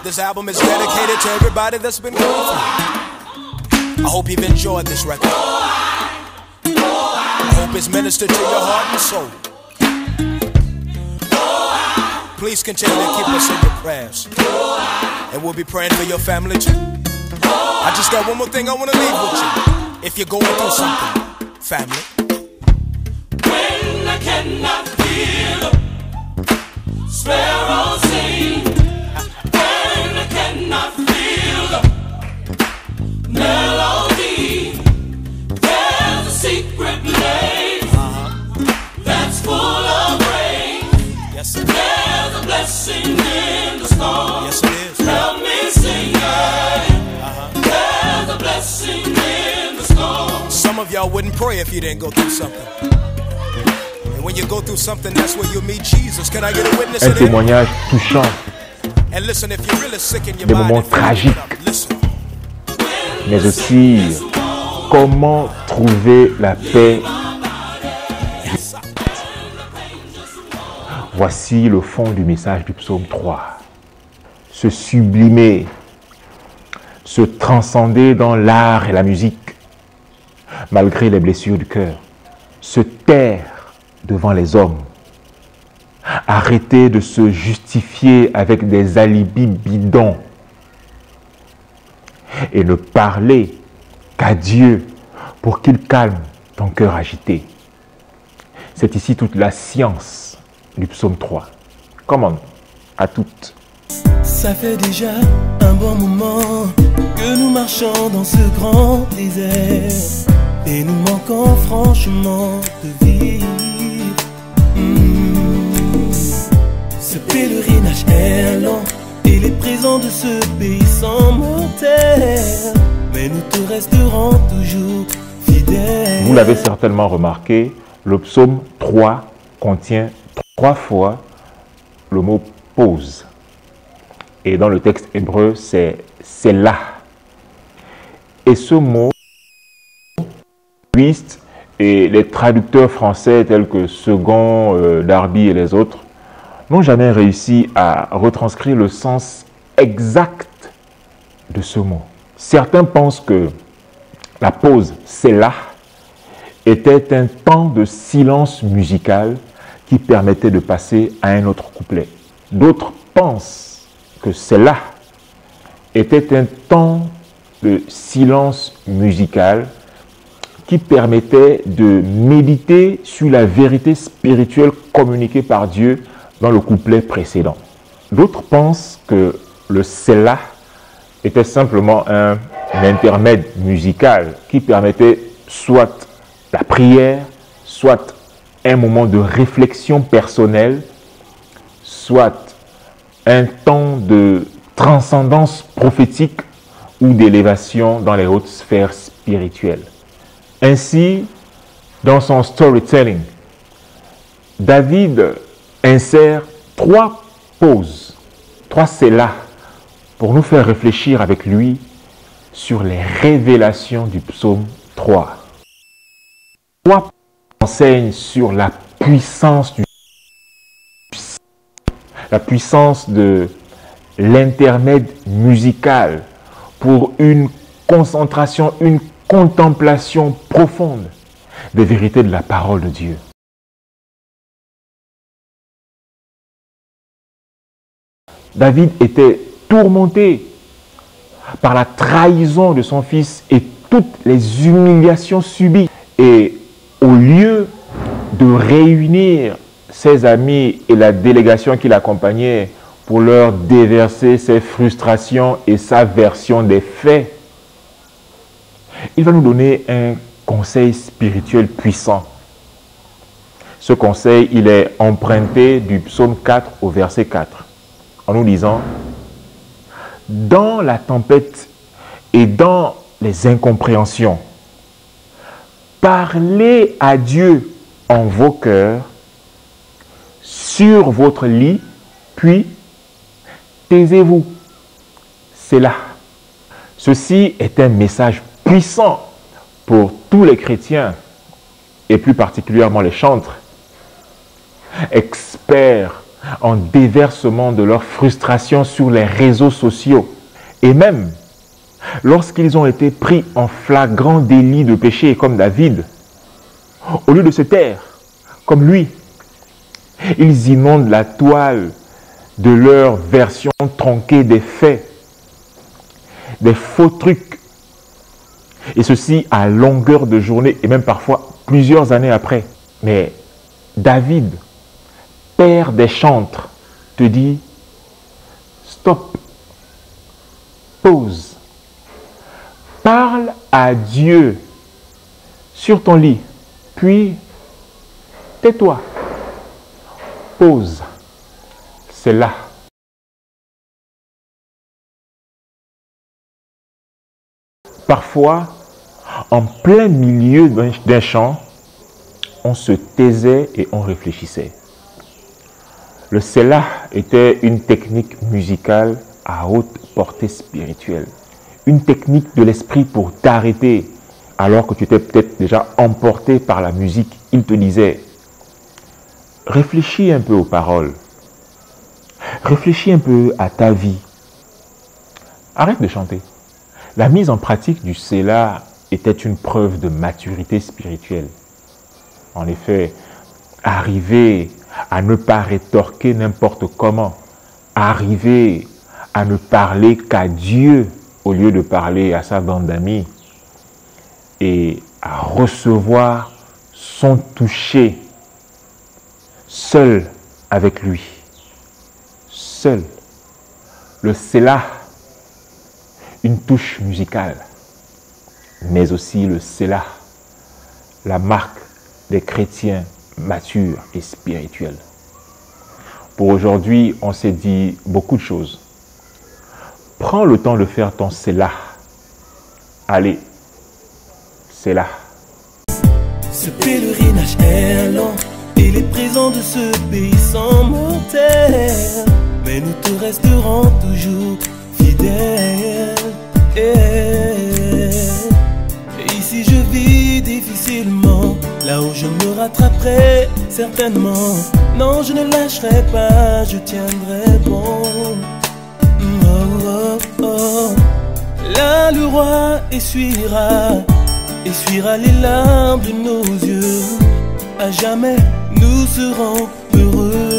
This album is dedicated to everybody that's been going through. I hope you've enjoyed this record. I hope it's ministered to your heart and soul. Please continue to keep us in your prayers. And we'll be praying for your family too. I just got one more thing I want to leave with you. If you're going through something, family. When I cannot hear the sparrows sing, when I cannot feel the melody, there's a secret place that's full of rain. Yes, sir. There's a blessing in the storm. Yes, it is. Help me sing it. There's a blessing in the storm. Some of y'all wouldn't pray if you didn't go through something. And when you go through something, that's where you meet Jesus. Can I get a witness Un in it? témoignage touchant, And listen, if you're really sick in your des mind, moments and feeling tragiques. it up, listen. mais aussi comment trouver la paix. Voici le fond du message du psaume 3. Se sublimer, se transcender dans l'art et la musique, malgré les blessures du cœur, se taire devant les hommes, arrêter de se justifier avec des alibis bidons et ne parler qu'à Dieu pour qu'il calme ton cœur agité. C'est ici toute la science du psaume 3. Commande à toutes. Ça fait déjà un bon moment que nous marchons dans ce grand désert et nous manquons franchement de vivre. Ce pèlerinage est long et les présents de ce pays sont mortels, mais nous te resterons toujours fidèles. Vous l'avez certainement remarqué, le psaume 3 contient 3 fois le mot pause. Et dans le texte hébreu, c'est là. Et ce mot, et les traducteurs français tels que Second, Darby et les autres, n'ont jamais réussi à retranscrire le sens exact de ce mot. Certains pensent que la pause, c'est là, était un temps de silence musical qui permettait de passer à un autre couplet. D'autres pensent que cela était un temps de silence musical qui permettait de méditer sur la vérité spirituelle communiquée par Dieu dans le couplet précédent. D'autres pensent que le cela était simplement un intermède musical qui permettait soit la prière, soit un moment de réflexion personnelle, soit un temps de transcendance prophétique ou d'élévation dans les hautes sphères spirituelles. Ainsi, dans son storytelling, David insère 3 pauses, 3 cela, pour nous faire réfléchir avec lui sur les révélations du psaume 3. 3 enseignent sur la puissance de l'intermède musical pour une concentration, une contemplation profonde des vérités de la parole de Dieu. David était tourmenté par la trahison de son fils et toutes les humiliations subies. Et au lieu de réunir ses amis et la délégation qui l'accompagnait pour leur déverser ses frustrations et sa version des faits, il va nous donner un conseil spirituel puissant. Ce conseil, il est emprunté du psaume 4 au verset 4, en nous disant « Dans la tempête et dans les incompréhensions, parlez à Dieu en vos cœurs, sur votre lit, puis taisez-vous. » C'est là. Ceci est un message puissant pour tous les chrétiens, et plus particulièrement les chantres, experts en déversement de leur frustration sur les réseaux sociaux. Et même lorsqu'ils ont été pris en flagrant délit de péché comme David, au lieu de se taire comme lui, ils inondent la toile de leur version tronquée des faits, des faux trucs. Et ceci à longueur de journée et même parfois plusieurs années après. Mais David, père des chantres, te dit stop, pause, parle à Dieu sur ton lit, puis tais-toi, pause, c'est là. Parfois, en plein milieu d'un chant, on se taisait et on réfléchissait. Le Selah était une technique musicale à haute portée spirituelle. Une technique de l'esprit pour t'arrêter alors que tu étais peut-être déjà emporté par la musique. Il te disait, réfléchis un peu aux paroles. Réfléchis un peu à ta vie. Arrête de chanter. La mise en pratique du Selah était une preuve de maturité spirituelle. En effet, arriver à ne pas rétorquer n'importe comment, arriver à ne parler qu'à Dieu au lieu de parler à sa bande d'amis et à recevoir son toucher seul avec lui. Seul. Le Selah, une touche musicale, mais aussi le Selah, la marque des chrétiens matures et spirituels. Pour aujourd'hui, on s'est dit beaucoup de choses. Prends le temps de faire ton Selah. Allez, Selah. Ce pèlerinage est long et les présents de ce pays sont mortels, mais nous te resterons toujours fidèles. Et ici je vis difficilement, là où je me rattraperai certainement. Non, je ne lâcherai pas, je tiendrai bon. Oh, oh, oh. Là le roi essuiera les larmes de nos yeux. À jamais nous serons heureux.